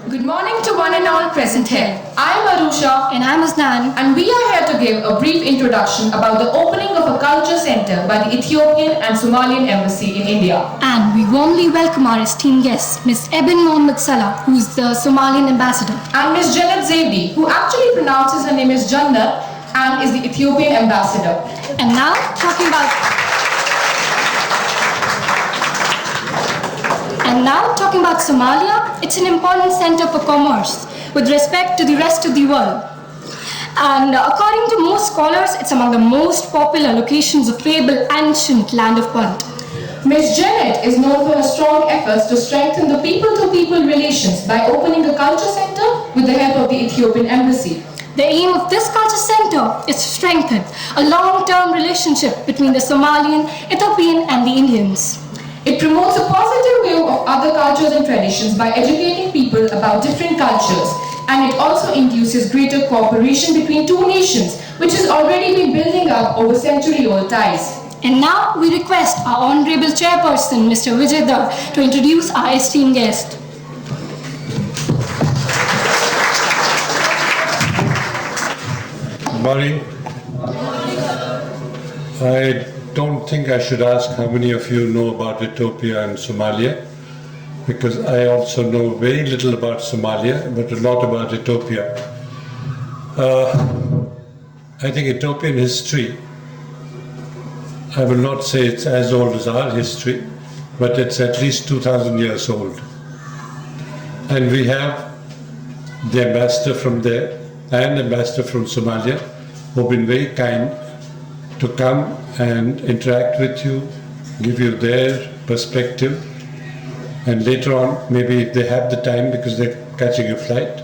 Good morning to one and all present here. I am Arusha And I'm Asnan. and we are here to give a brief introduction about the opening of a culture center by the Ethiopian and Somalian embassy in India. And we warmly welcome our esteemed guest, Ms. Ebin Mohammed Salah, who is the Somalian ambassador. And Ms. Janet Zaidi, who actually pronounces her name as Jannat and is the Ethiopian ambassador. And now, talking about Somalia, it's an important center for commerce with respect to the rest of the world. And according to most scholars, it's among the most popular locations of fabled ancient land of Punt. Ms. Janet is known for her strong efforts to strengthen the people-to-people relations by opening a culture center with the help of the Ethiopian embassy. The aim of this culture center is to strengthen a long-term relationship between the Somalian, Ethiopian, and the Indians. It promotes a positive view of other cultures and traditions by educating people about different cultures, and it also induces greater cooperation between two nations, which has already been building up over century-old ties. And now we request our Honorable Chairperson, Mr. Vijay Dar, to introduce our esteemed guest. Good morning. I don't think I should ask how many of you know about Ethiopia and Somalia, because I also know very little about Somalia, but a lot about Ethiopia. I think Ethiopian history, I will not say it's as old as our history, but it's at least 2,000 years old. And we have the ambassador from there and ambassador from Somalia who've been very kind to come and interact with you, give you their perspective, and later on, maybe if they have the time because they're catching a flight,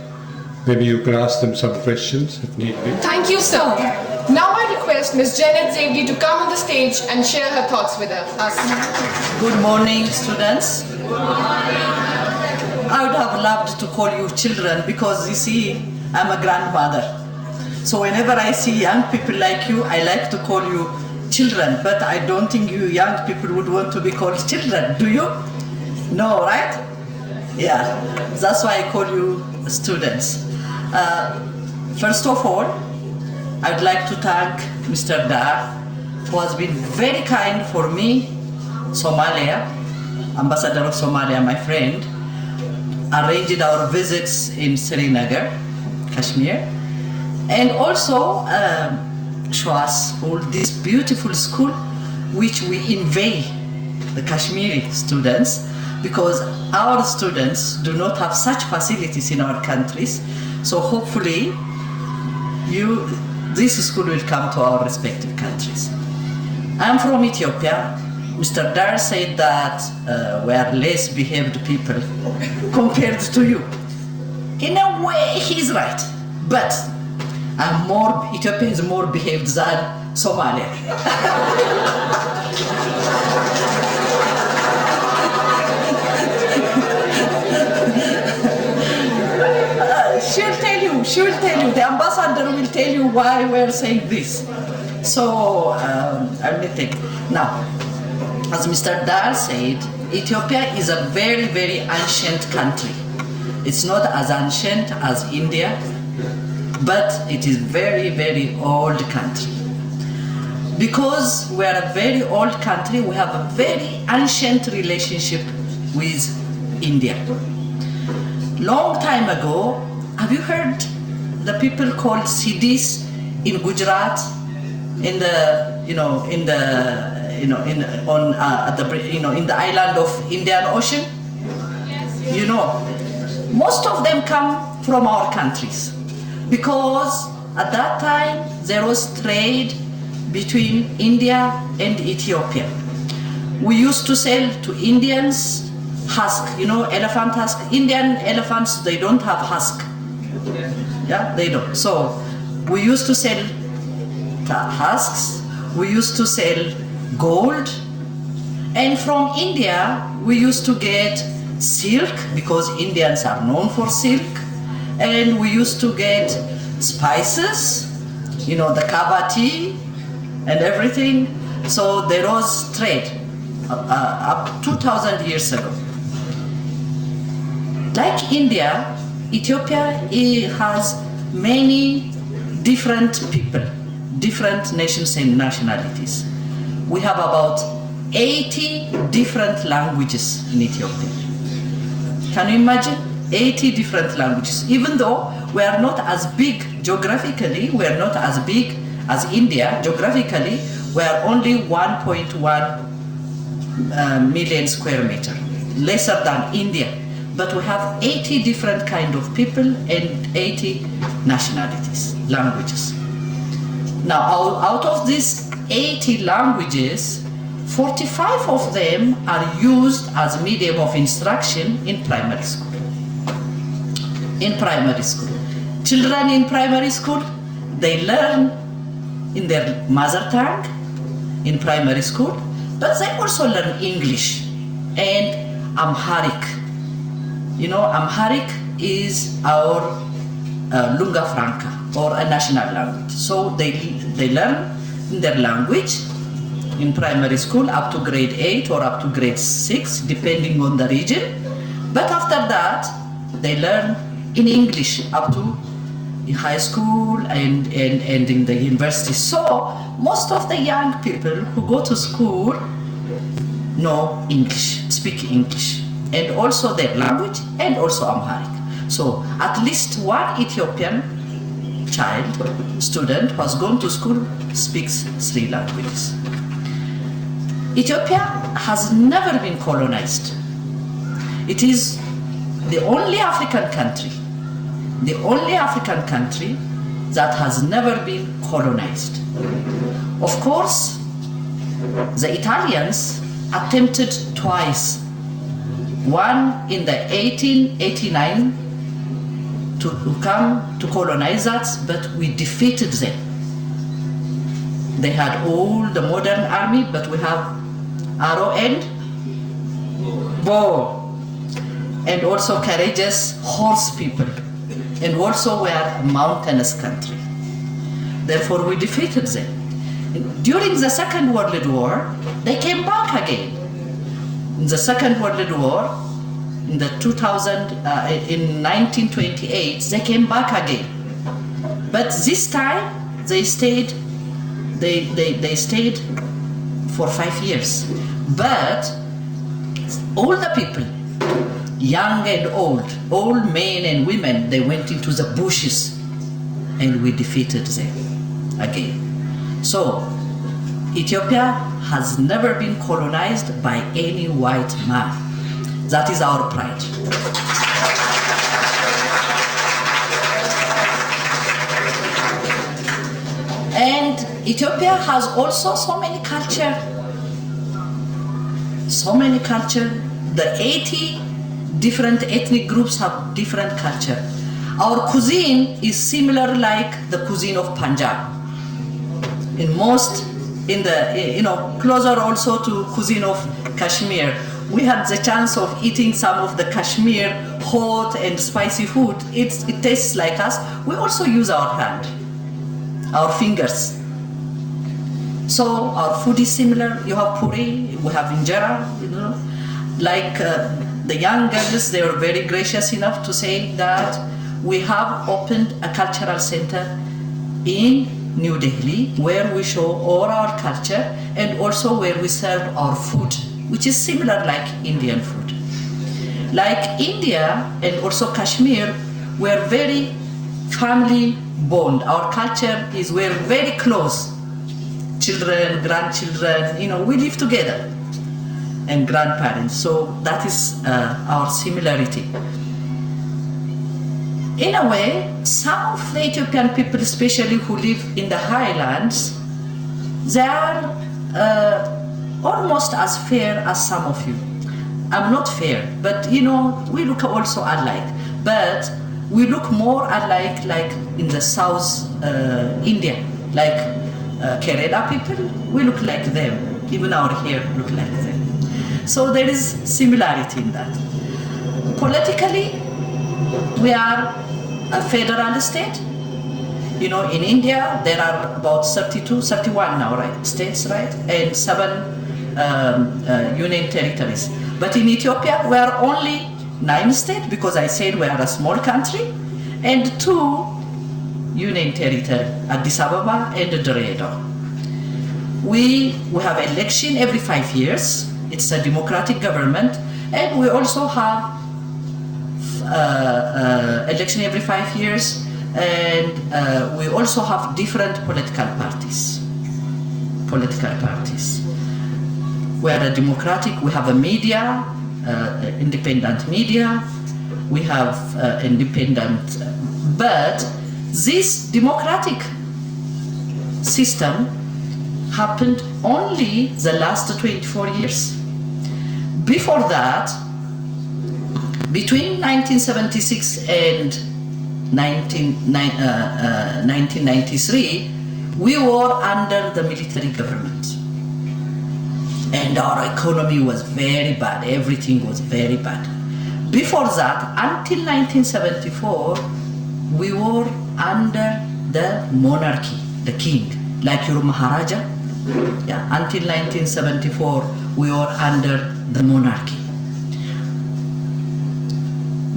maybe you can ask them some questions if need be. Thank you, sir. Now I request Ms. Janet Zaidi to come on the stage and share her thoughts with us. Good morning, students. I would have loved to call you children because you see, I'm a grandmother. So whenever I see young people like you, I like to call you children, but I don't think you young people would want to be called children, do you? No, right? Yeah, that's why I call you students. First of all, I'd like to thank Mr. Dar, who has been very kind for me, Somalia, Ambassador of Somalia, my friend, arranged our visits in Srinagar, Kashmir, and also show us all this beautiful school which we invade the Kashmiri students, because our students do not have such facilities in our countries. So hopefully this school will come to our respective countries. I'm from Ethiopia. Mr. Dar said that we are less behaved people compared to you. In a way, he's right, but Ethiopia is more behaved than Somalia. She will tell you, the ambassador will tell you why we're saying this. So, let me think. Now, as Mr. Dar said, Ethiopia is a very, very ancient country. It's not as ancient as India, but it is very, very old country. Because we are a very old country, we have a very ancient relationship with India. Long time ago, have you heard the people called Siddhis in Gujarat, in the island of Indian Ocean? Yes. You know, most of them come from our countries, because at that time there was trade between India and Ethiopia. We used to sell to Indians husk, elephant husk. Indian elephants, they don't have husk. Yeah, they don't. So we used to sell husks, we used to sell gold, and from India we used to get silk, because Indians are known for silk, and we used to get spices, the kava tea and everything. So there was trade up 2,000 years ago. Like India, Ethiopia has many different people, different nations and nationalities. We have about 80 different languages in Ethiopia. Can you imagine? 80 different languages. Even though we are not as big geographically, we are not as big as India geographically, we are only 1.1 million square meter, lesser than India. But we have 80 different kind of people and 80 nationalities, languages. Now, out of these 80 languages, 45 of them are used as medium of instruction in primary school. In primary school. Children in primary school, they learn in their mother tongue in primary school, but they also learn English and Amharic. You know, Amharic is our lingua franca, or a national language. So they learn their language in primary school up to grade 8 or up to grade 6, depending on the region. But after that, they learn in English up to in high school and in the university. So most of the young people who go to school know English, speak English, and also their language and also Amharic. So at least one Ethiopian child, student who has gone to school speaks 3 languages. Ethiopia has never been colonized. It is the only African country that has never been colonized. Of course, the Italians attempted twice. One in the 1889 to come to colonize us, but we defeated them. They had all the modern army, but we have arrow and bow, and also courageous horse people, and also we are a mountainous country. Therefore, we defeated them. During the Second World War, they came back again. In the Second World War, in 1928, they came back again. But this time, they stayed for 5 years. But all the people, young and old men and women, they went into the bushes and we defeated them again. So Ethiopia has never been colonized by any white man. That is our pride. And Ethiopia has also so many culture. The 80 different ethnic groups have different culture. Our cuisine is similar like the cuisine of Punjab. Closer also to cuisine of Kashmir. We had the chance of eating some of the Kashmir hot and spicy food. It tastes like us. We also use our hand, our fingers. So our food is similar. You have puri, we have injera, Like the young girls, they were very gracious enough to say that we have opened a cultural center in New Delhi where we show all our culture and also where we serve our food, which is similar like Indian food. Like India and also Kashmir, we're very family bond. Our culture is we're very close. Children, grandchildren, we live together, and grandparents. So that is our similarity. In a way, some of the Ethiopian people, especially who live in the highlands, they are almost as fair as some of you. I'm not fair, but we look also alike. But we look more alike like in the South India, like Kerala people, we look like them. Even our hair look like them. So there is similarity in that. Politically, we are a federal state. In India, there are about 31 now, right? States, right? And 7 union territories. But in Ethiopia, we are only 9 states, because I said we are a small country, and 2 union territory, Addis Ababa and Dredor. We have election every 5 years. It's a democratic government, and we also have election every 5 years, and we also have different political parties. We are a democratic, we have a media, independent media, we have independent, but this democratic system happened only the last 24 years. Before that, between 1976 and 1993, we were under the military government. And our economy was very bad, everything was very bad. Before that, until 1974, we were under the monarchy, the king, like your Maharaja. Yeah, until 1974, we were under the monarchy.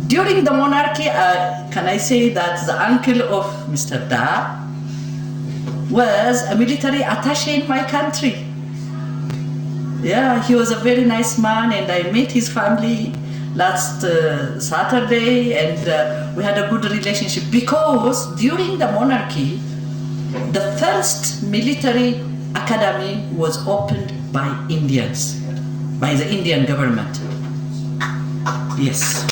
During the monarchy, can I say that the uncle of Mr. Da was a military attaché in my country. Yeah, he was a very nice man, and I met his family last Saturday, and we had a good relationship, because during the monarchy, the first military academy was opened by Indians, by the Indian government. Yes.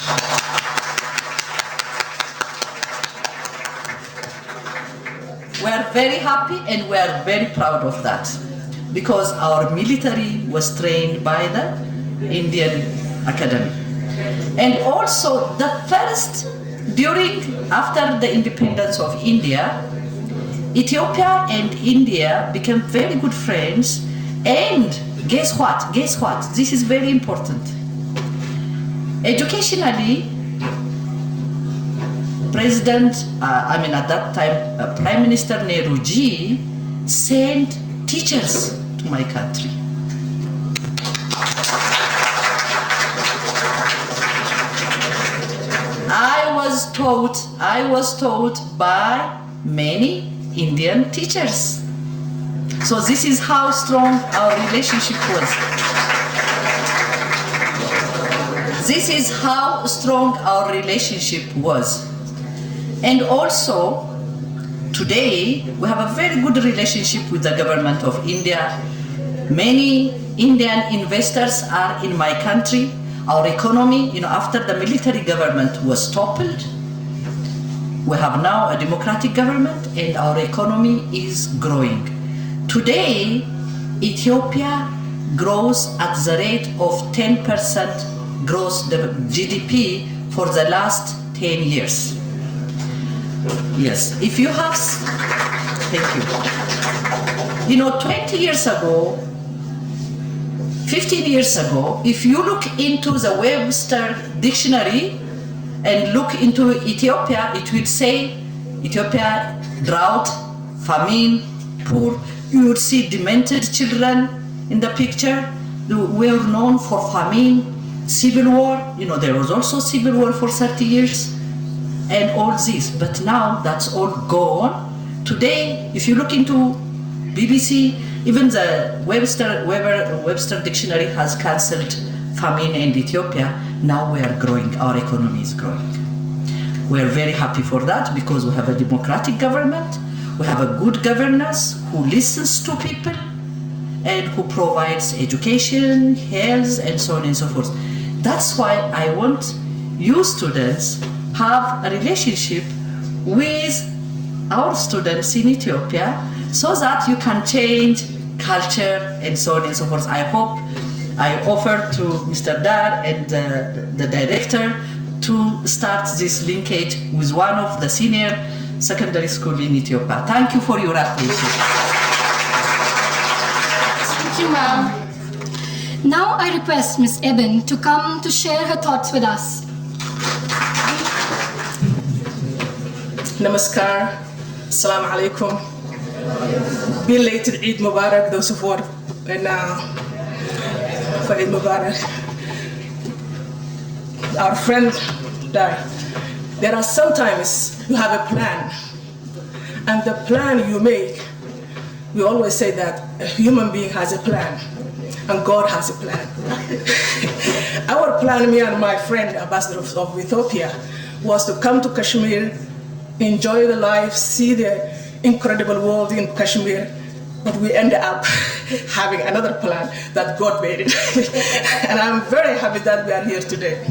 We are very happy and we are very proud of that, because our military was trained by the Indian Academy. And also the first, after the independence of India, Ethiopia and India became very good friends, and guess what? This is very important. Educationally, at that time, Prime Minister Nehruji sent teachers to my country. I was taught by many Indian teachers. So this is how strong our relationship was. This is how strong our relationship was. And also, today, we have a very good relationship with the government of India. Many Indian investors are in my country. Our economy, after the military government was toppled, we have now a democratic government, and our economy is growing. Today, Ethiopia grows at the rate of 10% gross GDP for the last 10 years. Yes, if you have, thank you. 20 years ago, 15 years ago, if you look into the Webster dictionary and look into Ethiopia, it would say Ethiopia, drought, famine, poor. You would see demented children in the picture. We are known for famine, civil war. There was also civil war for 30 years. And all this, but now that's all gone. Today, if you look into BBC, even the Webster dictionary has cancelled famine in Ethiopia. Now we are growing, our economy is growing. We are very happy for that, because we have a democratic government, we have a good governance who listens to people and who provides education, health, and so on and so forth. That's why I want you students have a relationship with our students in Ethiopia, so that you can change culture and so on and so forth. I hope I offer to Mr. Dar and the director to start this linkage with one of the senior secondary school in Ethiopia. Thank you for your attention. Thank you, ma'am. Now I request Ms. Eben to come to share her thoughts with us. Namaskar. Assalamu alaikum. Belated Eid Mubarak, those who fought for Eid Mubarak. our friend died. There are sometimes you have a plan, and the plan you make, we always say that a human being has a plan, and God has a plan. Our plan, me and my friend, ambassador of Ethiopia, was to come to Kashmir, enjoy the life, see the incredible world in Kashmir, but we ended up having another plan that God made it. And I'm very happy that we are here today.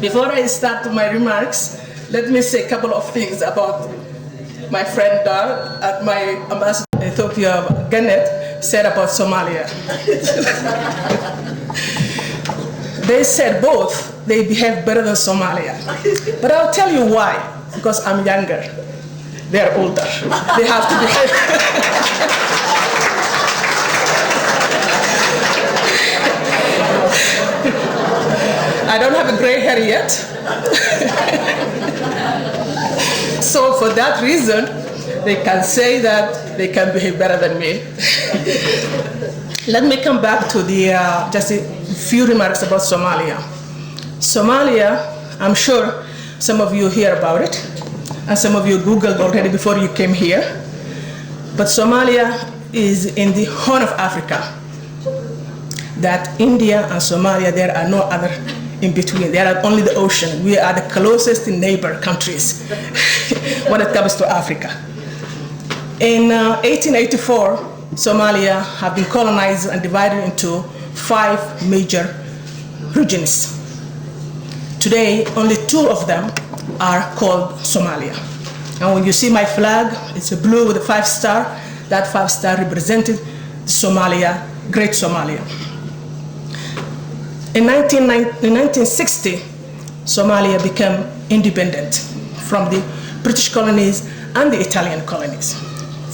Before I start my remarks, let me say a couple of things about my friend Dar and my ambassador in Ethiopia, Gannett, said about Somalia. They said both, they behave better than Somalia. But I'll tell you why, because I'm younger. They're older. They have to behave. I don't have a gray hair yet. So for that reason, they can say that they can behave better than me. Let me come back to the just a few remarks about Somalia. Somalia, I'm sure some of you hear about it, and some of you Googled already before you came here. But Somalia is in the Horn of Africa. That India and Somalia, there are no other in between. There are only the ocean. We are the closest neighbor countries when it comes to Africa. In 1884, Somalia have been colonized and divided into 5 major regions. Today, only 2 of them are called Somalia. And when you see my flag, it's a blue with a 5-star. That 5-star represented Somalia, Great Somalia. In 1960, Somalia became independent from the British colonies and the Italian colonies.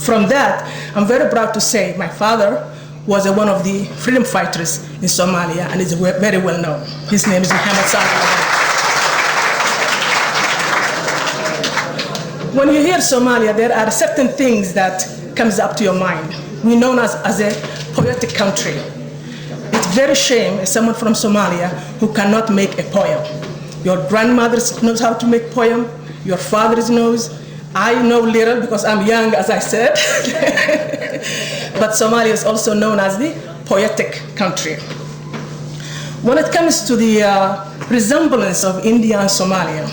From that, I'm very proud to say my father was one of the freedom fighters in Somalia and is very well known. His name is Mohammed Saleh. When you hear Somalia, there are certain things that comes up to your mind. We're known as a poetic country. It's very shame as someone from Somalia who cannot make a poem. Your grandmother knows how to make poem. Your father knows. I know little because I'm young, as I said. But Somalia is also known as the poetic country. When it comes to the resemblance of India and Somalia,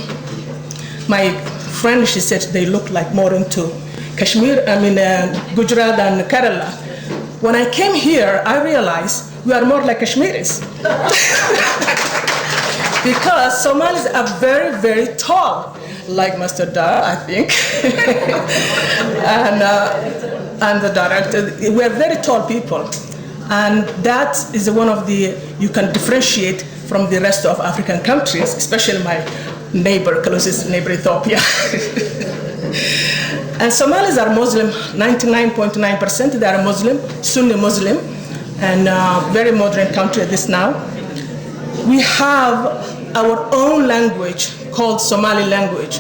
my friend, she said they look like more into Kashmir, Gujarat and Kerala. When I came here, I realized we are more like Kashmiris. Because Somalis are very, very tall, like Mr. Dar, I think. and the director, we are very tall people. And that is one of the, you can differentiate from the rest of African countries, especially my neighbor, closest neighbor, Ethiopia. And Somalis are Muslim, 99.9%. They are Muslim, Sunni Muslim, and very modern country at this now. We have our own language called Somali language.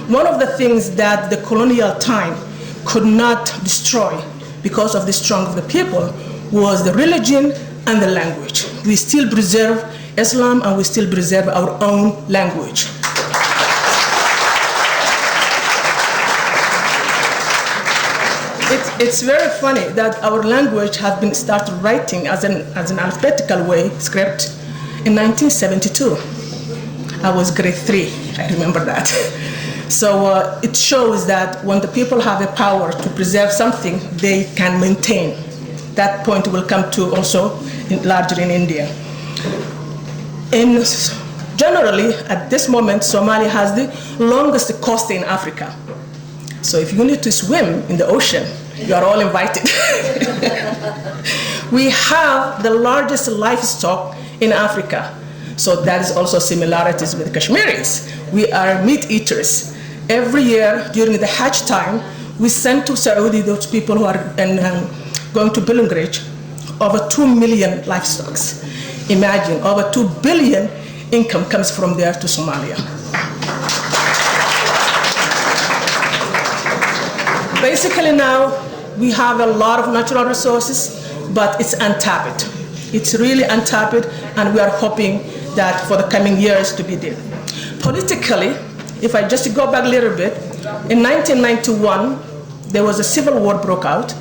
One of the things that the colonial time could not destroy because of the strength of the people was the religion and the language. We still preserve Islam and we still preserve our own language. It's very funny that our language has been started writing as an alphabetical way, script, in 1972. I was grade 3, I remember that. So it shows that when the people have the power to preserve something, they can maintain. That point will come to also larger in India. Generally, at this moment, Somalia has the longest coast in Africa. So if you need to swim in the ocean, you are all invited. We have the largest livestock in Africa. So that is also similarities with Kashmiris. We are meat eaters. Every year during the Hajj time, we send to Saudi those people who are going to pilgrimage over 2 million livestock. Imagine, over 2 billion income comes from there to Somalia. Basically now, we have a lot of natural resources, but it's untapped. It's really untapped, and we are hoping that for the coming years to be there. Politically, if I just go back a little bit, in 1991, there was a civil war broke out,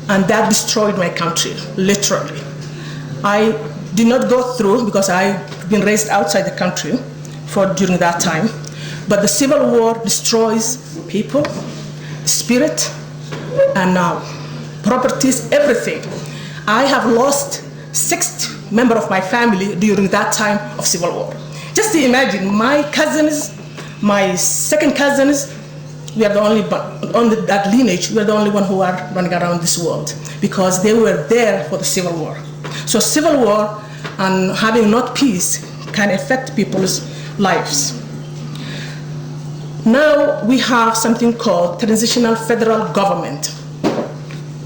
and that destroyed my country, literally. I did not go through because I've been raised outside the country during that time, but the civil war destroys people, spirit, and properties, everything. I have lost 6 members of my family during that time of civil war. Just imagine, my cousins, my second cousins, we are the only on that lineage, we are the only one who are running around this world because they were there for the civil war. So civil war and having not peace can affect people's lives. Now we have something called transitional federal government.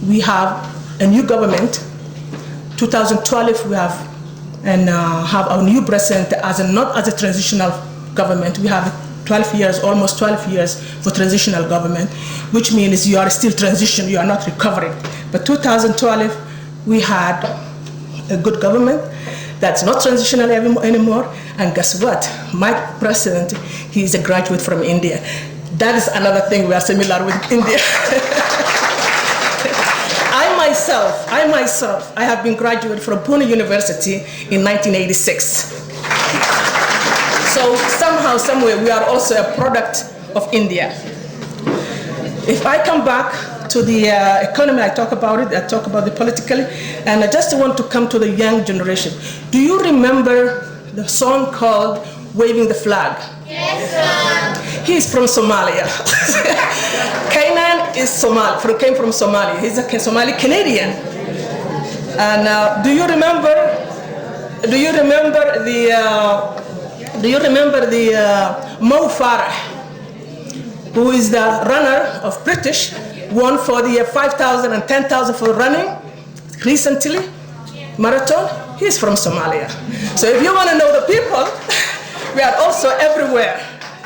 We have a new government. 2012 we have our new president not as a transitional government. We have 12 years, almost 12 years for transitional government, which means you are still transition, you are not recovering. But 2012 we had a good government that's not transitional anymore, and guess what? My president, he is a graduate from India. That is another thing we are similar with India. I myself, I have been graduated from Pune University in 1986. So somehow, somewhere, we are also a product of India. If I come back to the economy, I talk about it, I talk about the politically, and I just want to come to the young generation. Do you remember the song called Waving the Flag? Yes, sir. He's from Somalia. Kainan came from Somalia. He's a Somali Canadian. And do you remember the Mo Farah, who is the runner of British, won for the 5,000 and 10,000 for running recently, marathon? He's from Somalia. So if you want to know the people, we are also everywhere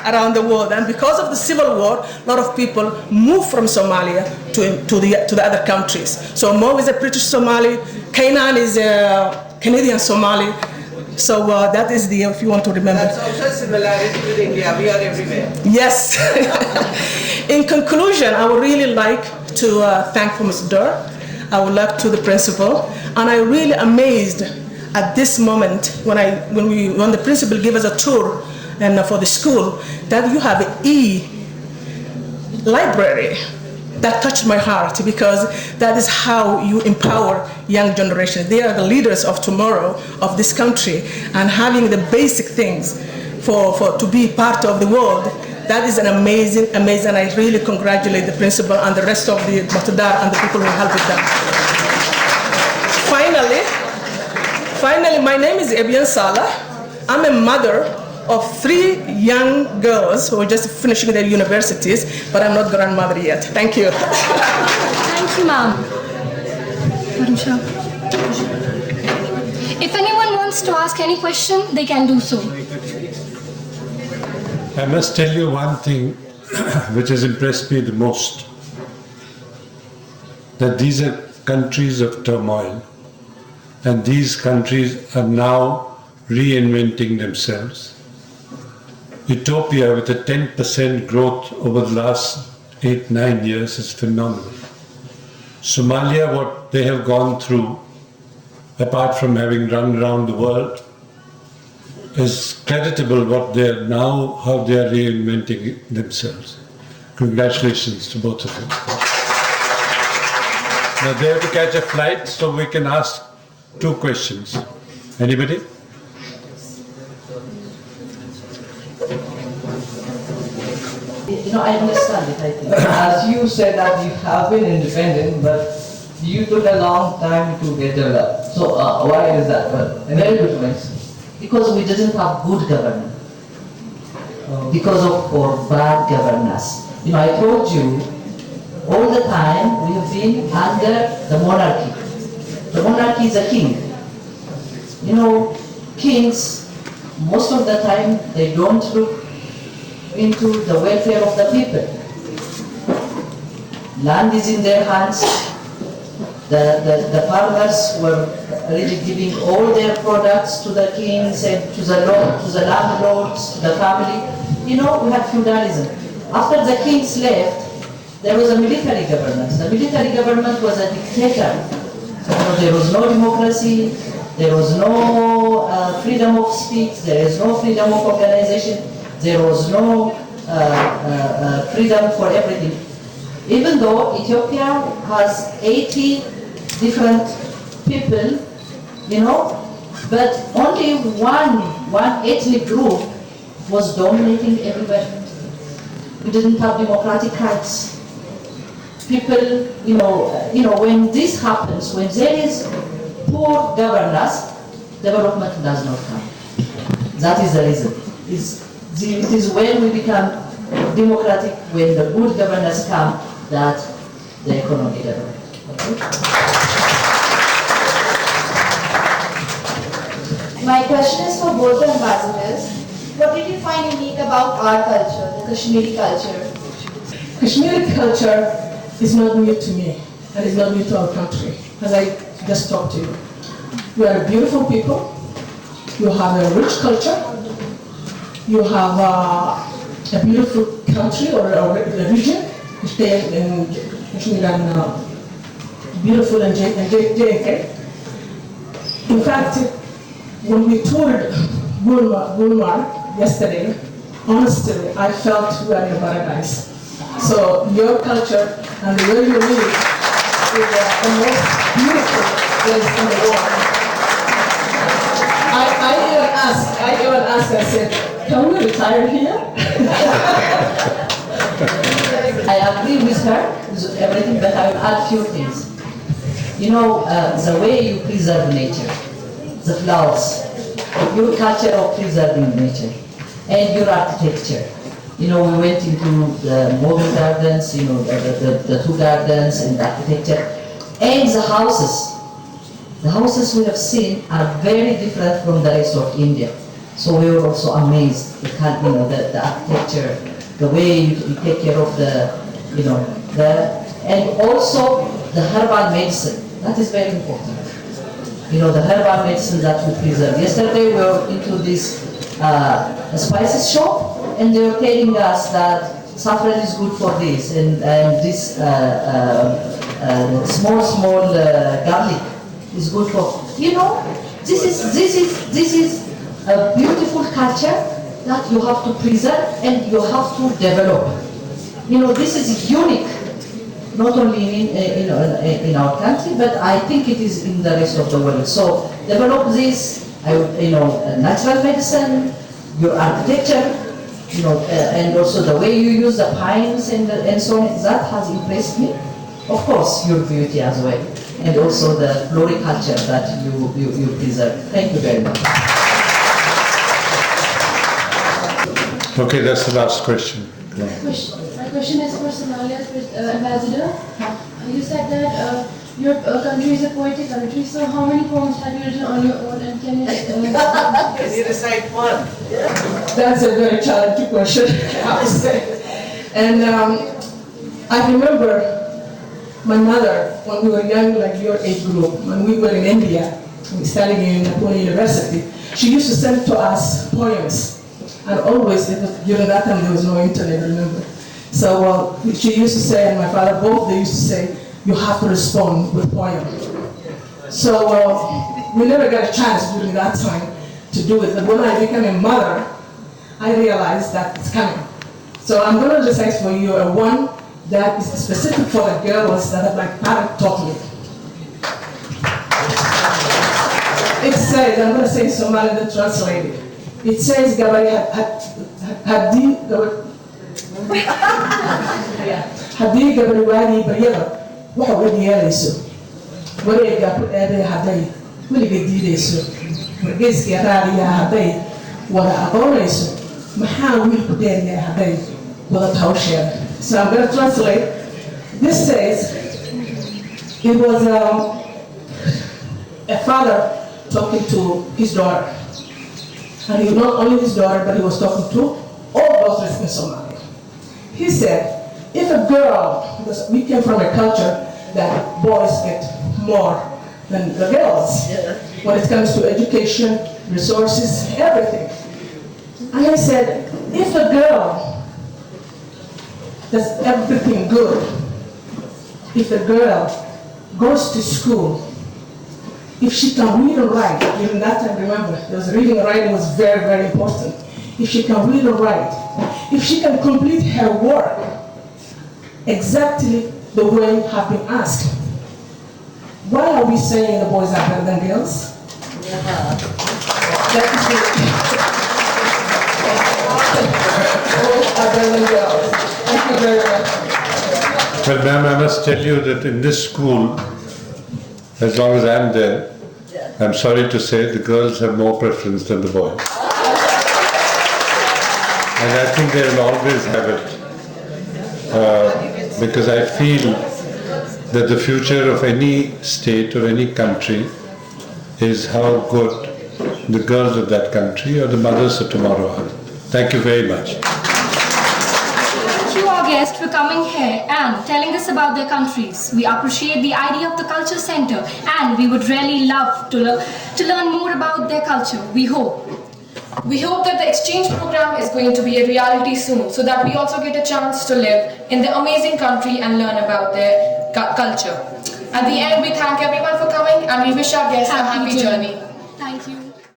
around the world, and because of the civil war, a lot of people moved from Somalia to the other countries. So Mo is a British Somali, Kainan is a Canadian Somali. So that is if you want to remember. That's also similarity with India. We are everywhere. Yes. In conclusion, I would really like to thank Mr. Durr. I would like to the principal, and I'm really amazed at this moment when the principal gave us a tour and for the school, that you have an e-library. That touched my heart because that is how you empower young generation. They are the leaders of tomorrow of this country, and having the basic things to be part of the world, that is an amazing. I really congratulate the principal and the rest of the Matadar and the people who help with them. Finally, my name is Ethiopian Salah. I'm a mother of 3 young girls who are just finishing their universities, but I'm not grandmother yet. Thank you. Thank you, ma'am. Madam Shah. If anyone wants to ask any question, they can do so. I must tell you one thing which has impressed me the most, that these are countries of turmoil, and these countries are now reinventing themselves. Ethiopia, with a 10% growth over the last 8-9 years, is phenomenal. Somalia, what they have gone through, apart from having run around the world, is creditable how they are reinventing themselves. Congratulations to both of you. Now they have to catch a flight, so we can ask 2 questions. Anybody? I understand it, I think. As you said that you have been independent, but you took a long time to get developed. So why is that? Well, a very good question. Because we didn't have good governance. Because of our bad governance. I told you, all the time we have been under the monarchy. The monarchy is a king. Kings, most of the time, they don't look into the welfare of the people. Land is in their hands, The farmers were really giving all their products to the kings and to the landlords, to the family. We had feudalism. After the kings left, there was a military government. The military government was a dictator. There was no democracy, there was no freedom of speech, there is no freedom of organization, there was no freedom for everything. Even though Ethiopia has 80 different people, but only one ethnic group was dominating everywhere. We didn't have democratic rights. People, when this happens, when there is poor governance, development does not come. That is the reason. It is when we become democratic, when the good governance comes, that the economy develops. My question is for both the ambassadors. What did you find unique about our culture, the Kashmiri culture? Kashmiri culture is not new to me, and is not new to our country, as I just talked to you. You are a beautiful people, you have a rich culture, you have a beautiful country or a region, in Kashmir and beautiful and JK. In fact, when we toured Gulmarg yesterday, honestly, I felt we are in paradise. So your culture and the way you live is the most beautiful place in the world. I even asked, I said, can we retire here? I agree with her, with everything, but I will add few things. The way you preserve nature, the flowers, your culture of preserving nature, and your architecture. We went into the modern gardens, the two gardens and the architecture, and the houses. The houses we have seen are very different from the rest of India. So we were also amazed, the architecture, the way you take care of and also the herbal medicine. That is very important. The herbal medicine that we preserve. Yesterday we were into this spices shop, and they were telling us that saffron is good for this, and this small garlic is good for. This is a beautiful culture that you have to preserve and you have to develop. This is unique, not only in our country, but I think it is in the rest of the world. So develop this, natural medicine, your architecture, and also the way you use the pines and so on. That has impressed me. Of course, your beauty as well, and also the floriculture that you preserve. Thank you very much. Okay, that's the last question. My question is for Somalia's ambassador. You said that your country is a poetic country, so how many poems have you written on your own, and can you Can you recite one? That's a very challenging question, I would say. And I remember my mother, when we were young, like your age group, when we were in India, studying in Pune University, she used to send to us poems. And always, during that time, there was no internet, remember? So she used to say, and my father both, they used to say, you have to respond with poem. So we never got a chance during that time to do it. But when I became a mother, I realized that it's coming. So I'm going to recite for you one that is specific for the girls that my parent taught me. It says, I'm going to say Somali and then translate it. It says, Gabari haddii gabar waagii baryada waxa uga yeelayso wareega ku eeday hadday weliga diidayso wargeyska raadiya hadday wada aqoonayso maxaa wiilku dheeryahay hadday wada hawsheeda. So I'm going to translate. This says, it was a father talking to his daughter. And he was not only his daughter, but he was talking to all daughters in Somalia. He said, if a girl, because we came from a culture that boys get more than the girls when it comes to education, resources, everything. And I said, if a girl does everything good, if a girl goes to school, if she can read and write, even that time, remember, reading and writing was very, very important. If she can read and write, if she can complete her work exactly the way have been asked. Why are we saying the boys are better than girls? That is boys are better than girls. Thank you very much. Well, ma'am, I must tell you that in this school, as long as I'm there, I'm sorry to say the girls have more preference than the boys. And I think they will always have it. Because I feel that the future of any state or any country is how good the girls of that country or the mothers of tomorrow are. Thank you very much. Thank you, our guests, for coming here and telling us about their countries. We appreciate the idea of the Culture Center and we would really love to learn more about their culture. We hope that the exchange program is going to be a reality soon, so that we also get a chance to live in the amazing country and learn about their culture. At the end, we thank everyone for coming and we wish our guests a happy journey.